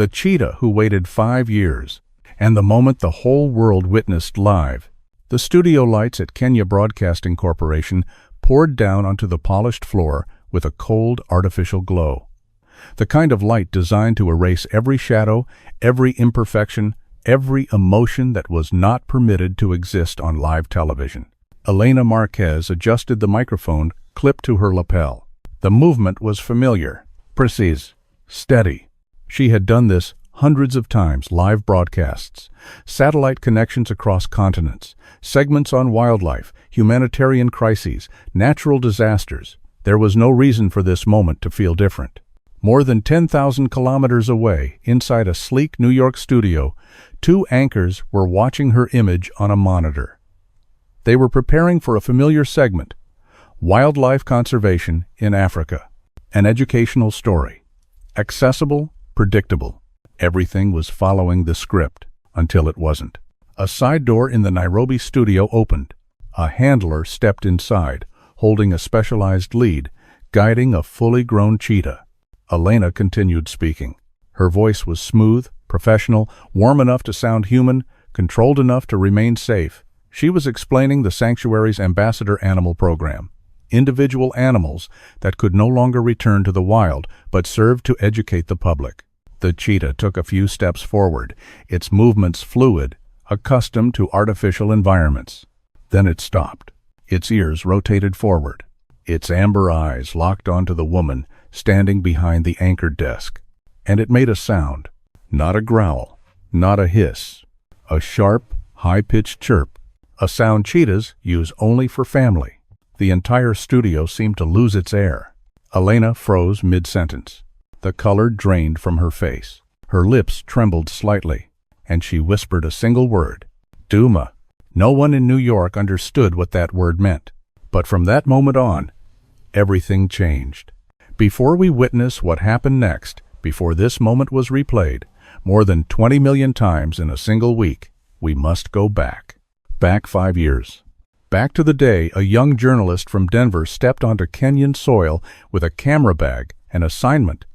the cheetah who waited 5 years, and the moment the whole world witnessed live. The studio lights at Kenya Broadcasting Corporation poured down onto the polished floor with a cold, artificial glow. The kind of light designed to erase every shadow, every imperfection, every emotion that was not permitted to exist on live television. Elena Marquez adjusted the microphone clipped to her lapel. The movement was familiar, precise, steady. She had done this hundreds of times: live broadcasts, satellite connections across continents, segments on wildlife, humanitarian crises, natural disasters. There was no reason for this moment to feel different. More than 10,000 kilometers away, inside a sleek New York studio, 2 anchors were watching her image on a monitor. They were preparing for a familiar segment: wildlife conservation in Africa. An educational story. Accessible, predictable. Everything was following the script, until it wasn't. A side door in the Nairobi studio opened. A handler stepped inside, holding a specialized lead, guiding a fully grown cheetah. Elena continued speaking. Her voice was smooth, professional, warm enough to sound human, controlled enough to remain safe. She was explaining the sanctuary's ambassador animal program. Individual animals that could no longer return to the wild, but served to educate the public. The cheetah took a few steps forward, its movements fluid, accustomed to artificial environments. Then it stopped. Its ears rotated forward. Its amber eyes locked onto the woman standing behind the anchored desk. And it made a sound. Not a growl, not a hiss. A sharp, high-pitched chirp. A sound cheetahs use only for family. The entire studio seemed to lose its air. Elena froze mid-sentence. The color drained from her face. Her lips trembled slightly, and she whispered a single word: Duma. No one in New York understood what that word meant. But from that moment on, everything changed. Before we witness what happened next, before this moment was replayed, more than 20 million times in a single week, we must go back. Back 5 years. Back to the day a young journalist from Denver stepped onto Kenyan soil with a camera bag, an assignment,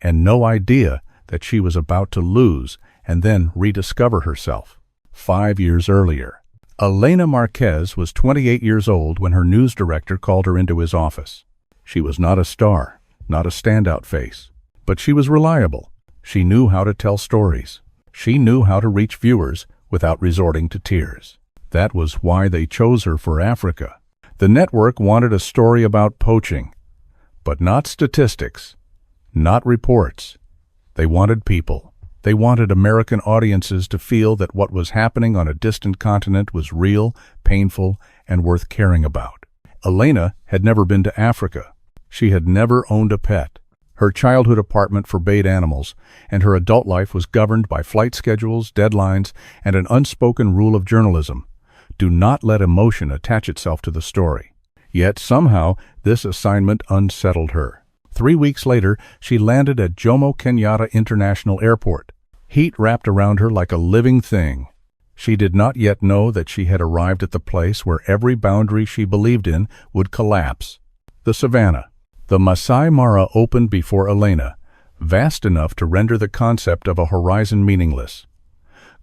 and no idea that she was about to lose and then rediscover herself. 5 years earlier, Elena Marquez was 28 years old when her news director called her into his office. She was not a star, not a standout face, but she was reliable. She knew how to tell stories. She knew how to reach viewers without resorting to tears. That was why they chose her for Africa. The network wanted a story about poaching, but not statistics, not reports. They wanted people. They wanted American audiences to feel that what was happening on a distant continent was real, painful, and worth caring about. Elena had never been to Africa. She had never owned a pet. Her childhood apartment forbade animals, and her adult life was governed by flight schedules, deadlines, and an unspoken rule of journalism: do not let emotion attach itself to the story. Yet somehow this assignment unsettled her. 3 weeks later, she landed at Jomo Kenyatta International Airport. Heat wrapped around her like a living thing. She did not yet know that she had arrived at the place where every boundary she believed in would collapse. The savannah. The Masai Mara opened before Elena, vast enough to render the concept of a horizon meaningless.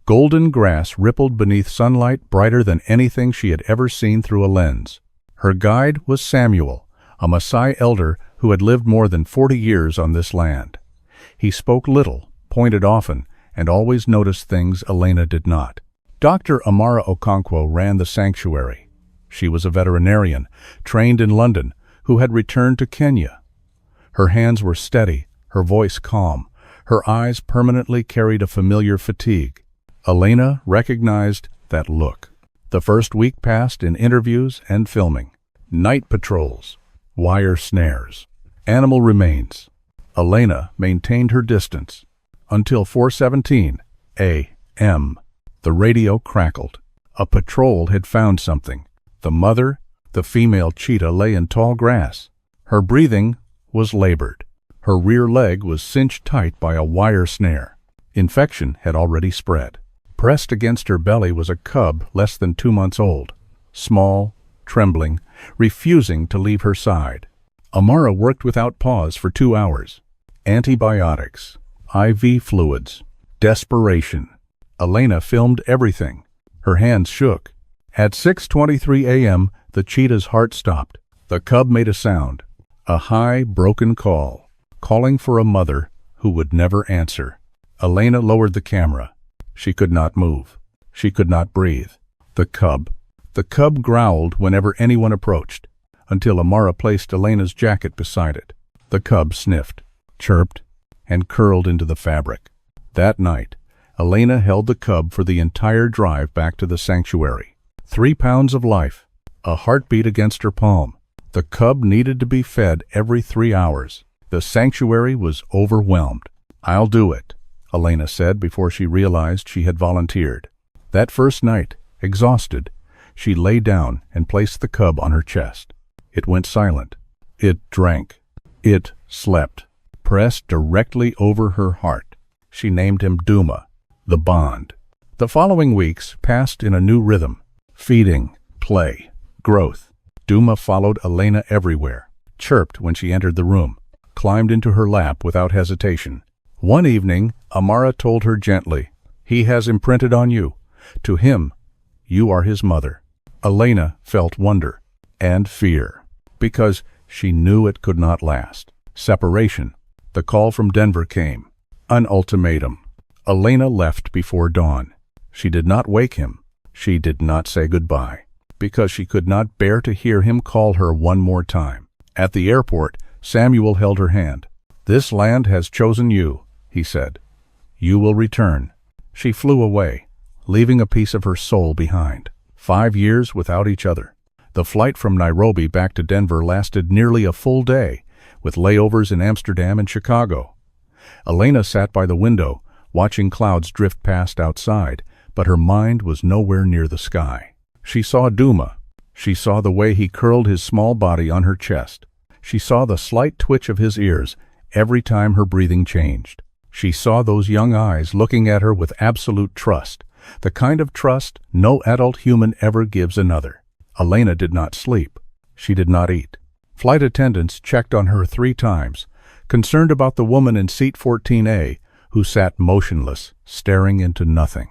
Golden grass rippled beneath sunlight brighter than anything she had ever seen through a lens. Her guide was Samuel, a Maasai elder who had lived more than 40 years on this land. He spoke little, pointed often, and always noticed things Elena did not. Dr. Amara Okonkwo ran the sanctuary. She was a veterinarian, trained in London, who had returned to Kenya. Her hands were steady, her voice calm, her eyes permanently carried a familiar fatigue. Elena recognized that look. The first week passed in interviews and filming. Night patrols, wire snares, animal remains. Elena maintained her distance until 4:17 a.m. The radio crackled. A patrol had found something. The mother, the female cheetah, lay in tall grass. Her breathing was labored. Her rear leg was cinched tight by a wire snare. Infection had already spread. Pressed against her belly was a cub less than 2 months old, small, trembling, refusing to leave her side. Amara worked without pause for 2 hours. Antibiotics, IV fluids. Desperation. Elena filmed everything. Her hands shook. At 6:23 a.m., the cheetah's heart stopped. The cub made a sound. A high, broken call. Calling for a mother who would never answer. Elena lowered the camera. She could not move. She could not breathe. The cub. The cub growled whenever anyone approached, until Amara placed Elena's jacket beside it. The cub sniffed, chirped, and curled into the fabric. That night, Elena held the cub for the entire drive back to the sanctuary. 3 pounds of life, a heartbeat against her palm. The cub needed to be fed every 3 hours. The sanctuary was overwhelmed. "I'll do it," Elena said before she realized she had volunteered. That first night, exhausted, she lay down and placed the cub on her chest. It went silent. It drank. It slept, pressed directly over her heart. She named him Duma, the bond. The following weeks passed in a new rhythm. Feeding, play, growth. Duma followed Elena everywhere, chirped when she entered the room, climbed into her lap without hesitation. One evening, Amara told her gently, "He has imprinted on you. To him, you are his mother." Elena felt wonder and fear, because she knew it could not last. Separation. The call from Denver came. An ultimatum. Elena left before dawn. She did not wake him. She did not say goodbye, because she could not bear to hear him call her one more time. At the airport, Samuel held her hand. "This land has chosen you," he said. "You will return." She flew away, leaving a piece of her soul behind. 5 years without each other. The flight from Nairobi back to Denver lasted nearly a full day, with layovers in Amsterdam and Chicago. Elena sat by the window, watching clouds drift past outside, but her mind was nowhere near the sky. She saw Duma. She saw the way he curled his small body on her chest. She saw the slight twitch of his ears every time her breathing changed. She saw those young eyes looking at her with absolute trust, the kind of trust no adult human ever gives another. Elena did not sleep. She did not eat. Flight attendants checked on her 3 times, concerned about the woman in seat 14A who sat motionless, staring into nothing.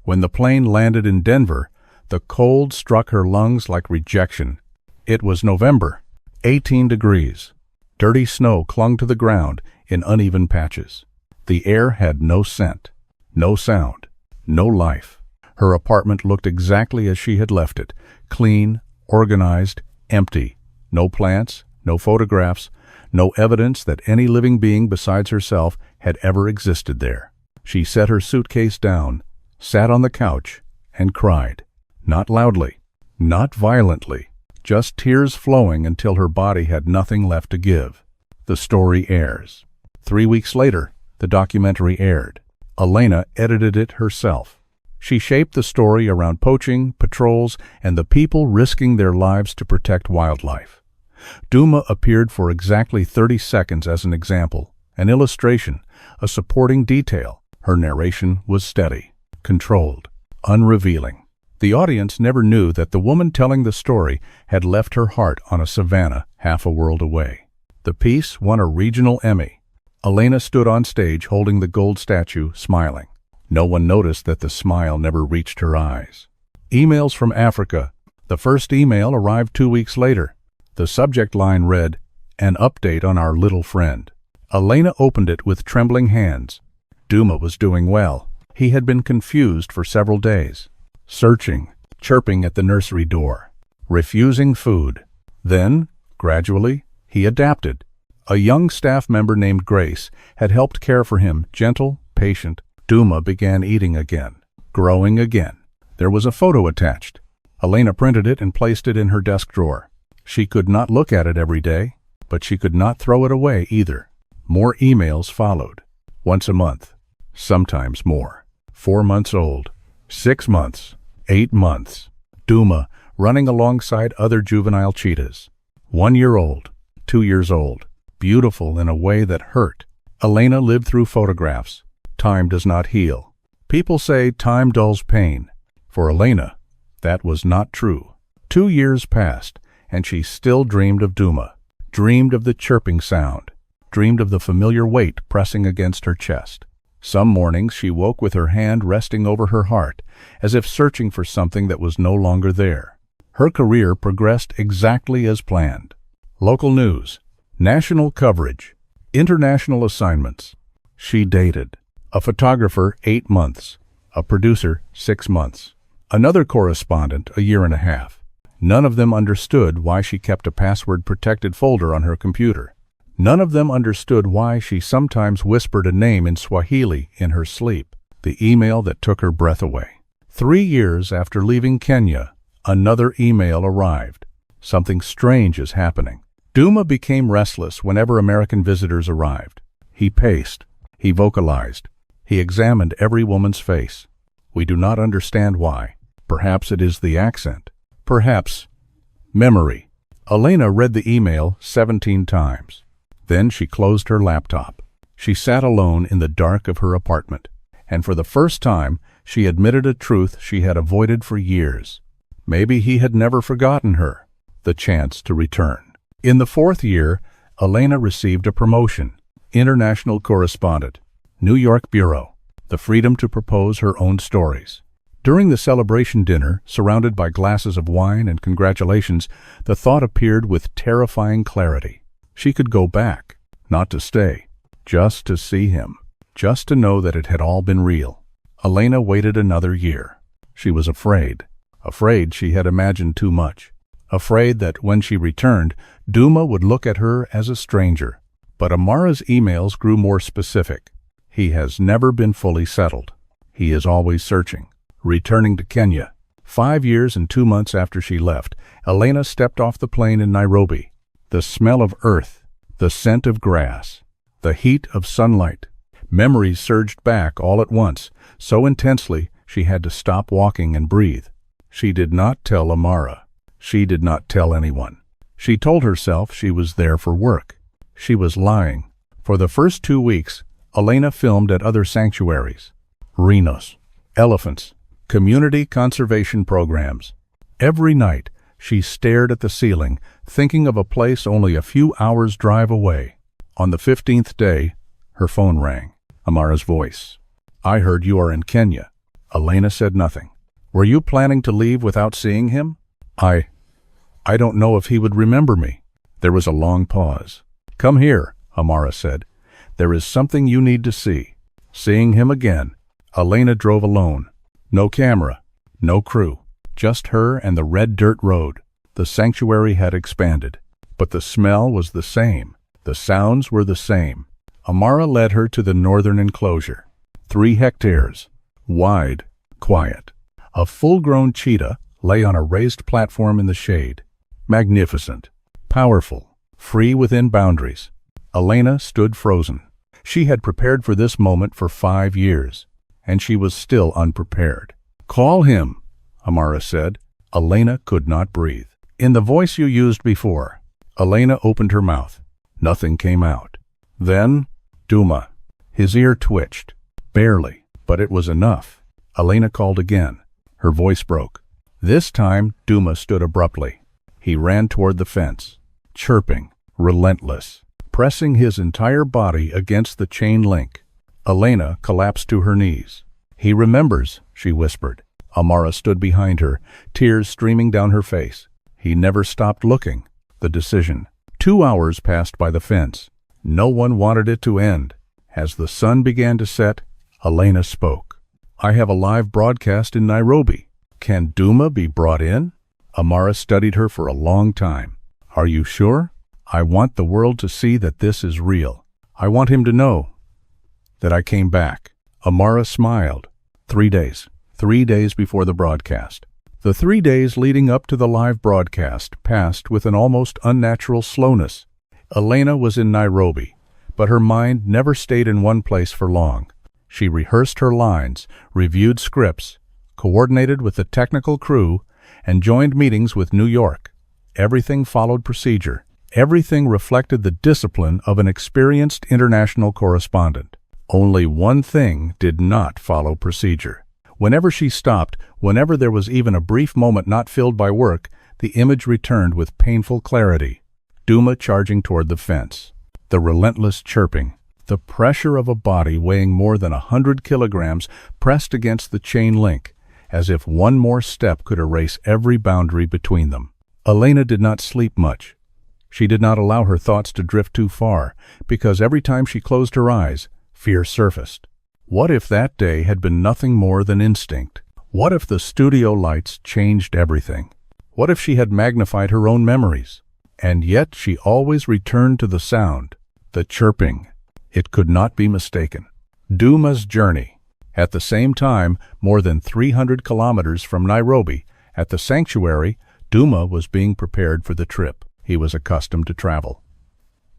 When the plane landed in Denver, the cold struck her lungs like rejection. It was November, 18 degrees. Dirty snow clung to the ground in uneven patches. The air had no scent, no sound, no life. Her apartment looked exactly as she had left it, clean, organized, empty. No plants, no photographs, no evidence that any living being besides herself had ever existed there. She set her suitcase down, sat on the couch, and cried. Not loudly, not violently, just tears flowing until her body had nothing left to give. The story airs. 3 weeks later, the documentary aired. Elena edited it herself. She shaped the story around poaching, patrols, and the people risking their lives to protect wildlife. Duma appeared for exactly 30 seconds as an example, an illustration, a supporting detail. Her narration was steady, controlled, unrevealing. The audience never knew that the woman telling the story had left her heart on a savanna half a world away. The piece won a regional Emmy. Elena stood on stage holding the gold statue, smiling. No one noticed that the smile never reached her eyes. Emails from Africa. The first email arrived 2 weeks later. The subject line read, "An update on our little friend." Elena opened it with trembling hands. Duma was doing well. He had been confused for several days. Searching, chirping at the nursery door, refusing food. Then, gradually, he adapted. A young staff member named Grace had helped care for him, gentle, patient. Duma began eating again, growing again. There was a photo attached. Elena printed it and placed it in her desk drawer. She could not look at it every day, but she could not throw it away either. More emails followed. Once a month, sometimes more. 4 months old, 6 months, 8 months. Duma running alongside other juvenile cheetahs. 1 year old, 2 years old, beautiful in a way that hurt. Elena lived through photographs. Time does not heal. People say time dulls pain. For Elena, that was not true. 2 years passed, and she still dreamed of Duma, dreamed of the chirping sound. dreamed of the familiar weight pressing against her chest. Some mornings she woke with her hand resting over her heart, as if searching for something that was no longer there. Her career progressed exactly as planned. Local news, national coverage, international assignments. She dated a photographer 8 months, a producer 6 months, another correspondent a year and a half. None of them understood why she kept a password-protected folder on her computer. None of them understood why she sometimes whispered a name in Swahili in her sleep, the email that took her breath away. 3 years after leaving Kenya, another email arrived. Something strange is happening. Duma became restless whenever American visitors arrived. He paced. He vocalized. He examined every woman's face. We do not understand why. Perhaps it is the accent. Perhaps memory. Elena read the email 17 times. Then she closed her laptop. She sat alone in the dark of her apartment, and for the first time she admitted a truth she had avoided for years. Maybe he had never forgotten her, the chance to return. In the 4th year, Elena received a promotion, international correspondent, New York Bureau, the freedom to propose her own stories. During the celebration dinner, surrounded by glasses of wine and congratulations, the thought appeared with terrifying clarity. She could go back, not to stay, just to see him, just to know that it had all been real. Elena waited another year. She was afraid she had imagined too much, afraid that when she returned, Duma would look at her as a stranger. But Amara's emails grew more specific. He has never been fully settled. He is always searching. Returning to Kenya. 5 years and 2 months after she left, Elena stepped off the plane in Nairobi. The smell of earth, the scent of grass, the heat of sunlight. Memories surged back all at once, so intensely she had to stop walking and breathe. She did not tell Amara. She did not tell anyone. She told herself she was there for work. She was lying. For the first 2 weeks, Elena filmed at other sanctuaries. Rhinos, elephants, community conservation programs. Every night, she stared at the ceiling, thinking of a place only a few hours' drive away. On the 15th day, her phone rang. Amara's voice. I heard you are in Kenya. Elena said nothing. Were you planning to leave without seeing him? I don't know if he would remember me. There was a long pause. Come here, Amara said. There is something you need to see. Seeing him again. Elena drove alone. No camera, no crew. Just her and the red dirt road. The sanctuary had expanded, but the smell was the same. The sounds were the same. Amara led her to the northern enclosure. 3 hectares, wide, quiet. A full-grown cheetah lay on a raised platform in the shade. Magnificent, powerful, free within boundaries. Elena stood frozen. She had prepared for this moment for 5 years, and she was still unprepared. Call him, Amara said. Elena could not breathe. In the voice you used before. Elena opened her mouth. Nothing came out. Then, Duma. His ear twitched. Barely, but it was enough. Elena called again. Her voice broke. This time, Duma stood abruptly. He ran toward the fence, chirping, relentless, pressing his entire body against the chain link. Elena collapsed to her knees. He remembers, she whispered. Amara stood behind her, tears streaming down her face. He never stopped looking. The decision. 2 hours passed by the fence. No one wanted it to end. As the sun began to set, Elena spoke. I have a live broadcast in Nairobi. Can Duma be brought in? Amara studied her for a long time. Are you sure? I want the world to see that this is real. I want him to know that I came back. Amara smiled. 3 days. 3 days before the broadcast. The 3 days leading up to the live broadcast passed with an almost unnatural slowness. Elena was in Nairobi, but her mind never stayed in one place for long. She rehearsed her lines, reviewed scripts, coordinated with the technical crew, and joined meetings with New York. Everything followed procedure. Everything reflected the discipline of an experienced international correspondent. Only one thing did not follow procedure. Whenever she stopped, whenever there was even a brief moment not filled by work, the image returned with painful clarity. Duma charging toward the fence. the relentless chirping, the pressure of a body weighing more than 100 kilograms pressed against the chain link, as if one more step could erase every boundary between them. Elena did not sleep much. She did not allow her thoughts to drift too far, because every time she closed her eyes, fear surfaced. What if that day had been nothing more than instinct? What if the studio lights changed everything? What if she had magnified her own memories? And yet she always returned to the sound, the chirping. It could not be mistaken. Duma's journey. At the same time, more than 300 kilometers from Nairobi, at the sanctuary, Duma was being prepared for the trip he was accustomed to travel.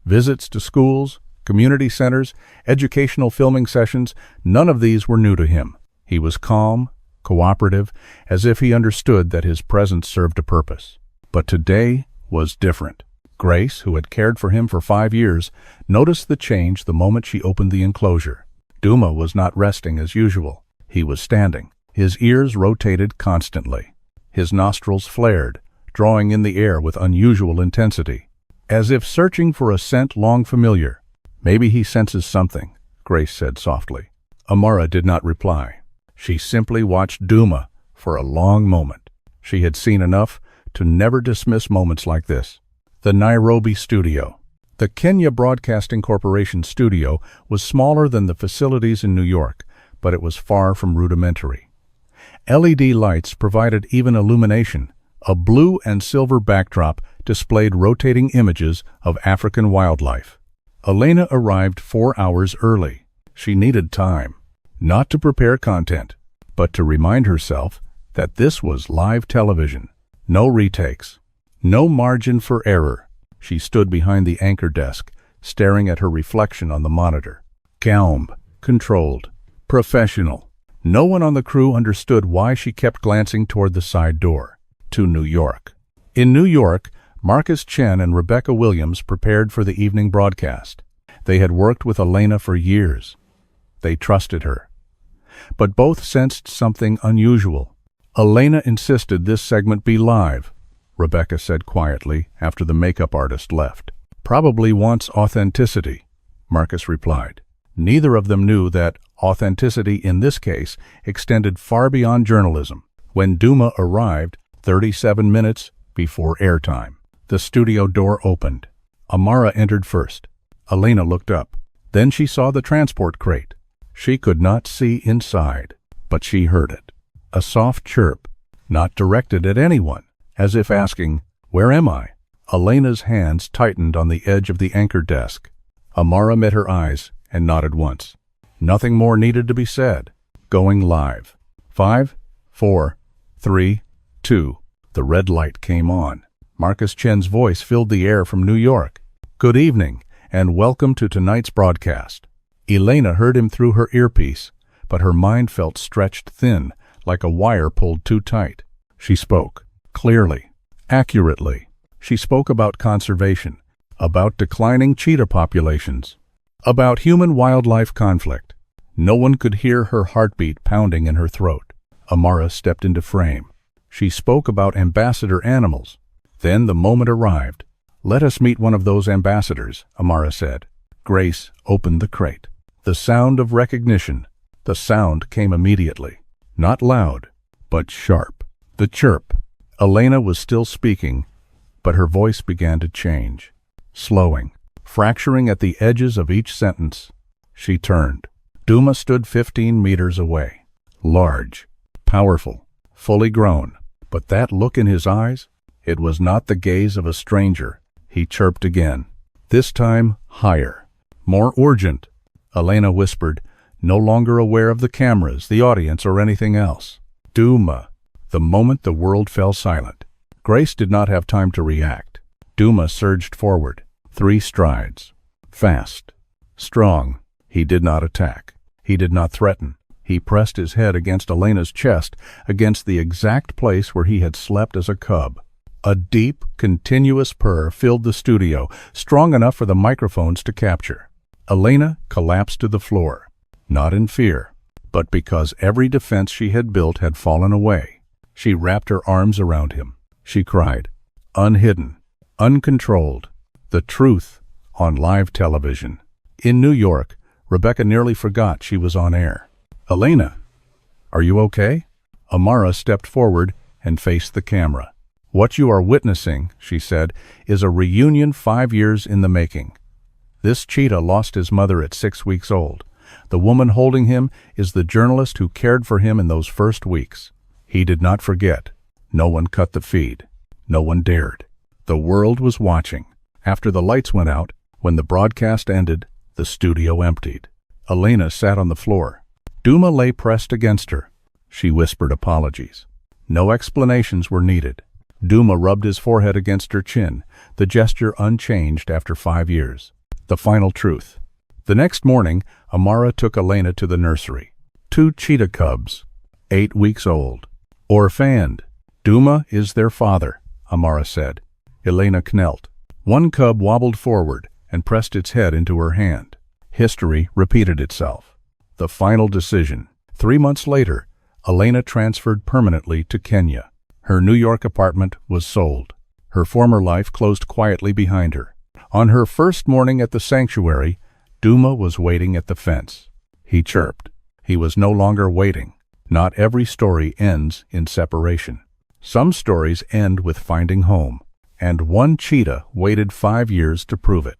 Visits to schools, community centers, educational filming sessions, none of these were new to him. He was calm, cooperative, as if he understood that his presence served a purpose. But today was different. Grace, who had cared for him for 5 years, noticed the change the moment she opened the enclosure. Duma was not resting as usual. He was standing. His ears rotated constantly. His nostrils flared, drawing in the air with unusual intensity, as if searching for a scent long familiar. "Maybe he senses something," Grace said softly. Amara did not reply. She simply watched Duma for a long moment. She had seen enough to never dismiss moments like this. The Nairobi studio. The Kenya Broadcasting Corporation studio was smaller than the facilities in New York, but it was far from rudimentary. LED lights provided even illumination. A blue and silver backdrop displayed rotating images of African wildlife. Elena arrived 4 hours early. She needed time, not to prepare content, but to remind herself that this was live television. No retakes, no margin for error. She stood behind the anchor desk, staring at her reflection on the monitor. Calm, controlled, professional. No one on the crew understood why she kept glancing toward the side door. To New York. In New York, Marcus Chen and Rebecca Williams prepared for the evening broadcast. They had worked with Elena for years. They trusted her. But both sensed something unusual. Elena insisted this segment be live, Rebecca said quietly after the makeup artist left. Probably wants authenticity, Marcus replied. Neither of them knew that authenticity in this case extended far beyond journalism. When Duma arrived, 37 minutes before airtime, the studio door opened. Amara entered first. Elena looked up. Then she saw the transport crate. She could not see inside, but she heard it. A soft chirp, not directed at anyone, as if asking, "Where am I?" Elena's hands tightened on the edge of the anchor desk. Amara met her eyes and nodded once. Nothing more needed to be said. Going live. 5, 4, 3, 2. The red light came on. Marcus Chen's voice filled the air from New York. "Good evening, and welcome to tonight's broadcast." Elena heard him through her earpiece, but her mind felt stretched thin, like a wire pulled too tight. She spoke, clearly, accurately. She spoke about conservation, about declining cheetah populations, about human-wildlife conflict. No one could hear her heartbeat pounding in her throat. Amara stepped into frame. She spoke about ambassador animals. Then the moment arrived. "Let us meet one of those ambassadors," Amara said. Grace opened the crate. The sound of recognition. The sound came immediately. Not loud, but sharp. The chirp. Elena was still speaking, but her voice began to change. Slowing, fracturing at the edges of each sentence. She turned. Duma stood 15 meters away. Large, powerful, fully grown. But that look in his eyes, it was not the gaze of a stranger. He chirped again. This time, higher. More urgent. Elena whispered, no longer aware of the cameras, the audience, or anything else. Duma. The moment the world fell silent. Grace did not have time to react. Duma surged forward. 3 strides. Fast. Strong. He did not attack. He did not threaten. He pressed his head against Elena's chest, against the exact place where he had slept as a cub. A deep, continuous purr filled the studio, strong enough for the microphones to capture. Elena collapsed to the floor, not in fear, but because every defense she had built had fallen away. She wrapped her arms around him. She cried, unhidden, uncontrolled, the truth on live television. In New York, Rebecca nearly forgot she was on air. "Elena, are you okay?" Amara stepped forward and faced the camera. "What you are witnessing," she said, "is a reunion 5 years in the making. This cheetah lost his mother at 6 weeks old. The woman holding him is the journalist who cared for him in those first weeks. He did not forget. No one cut the feed. No one dared. The world was watching. After the lights went out, when the broadcast ended, the studio emptied. Elena sat on the floor. Duma lay pressed against her. She whispered apologies. No explanations were needed. Duma rubbed his forehead against her chin, the gesture unchanged after 5 years. The final truth. The next morning, Amara took Elena to the nursery. 2 cheetah cubs, 8 weeks old. "Orphaned. Duma is their father," Amara said. Elena knelt. One cub wobbled forward and pressed its head into her hand. History repeated itself. The final decision. 3 months later, Elena transferred permanently to Kenya. Her New York apartment was sold. Her former life closed quietly behind her. On her first morning at the sanctuary, Duma was waiting at the fence. He chirped. He was no longer waiting. Not every story ends in separation. Some stories end with finding home, and one cheetah waited 5 years to prove it.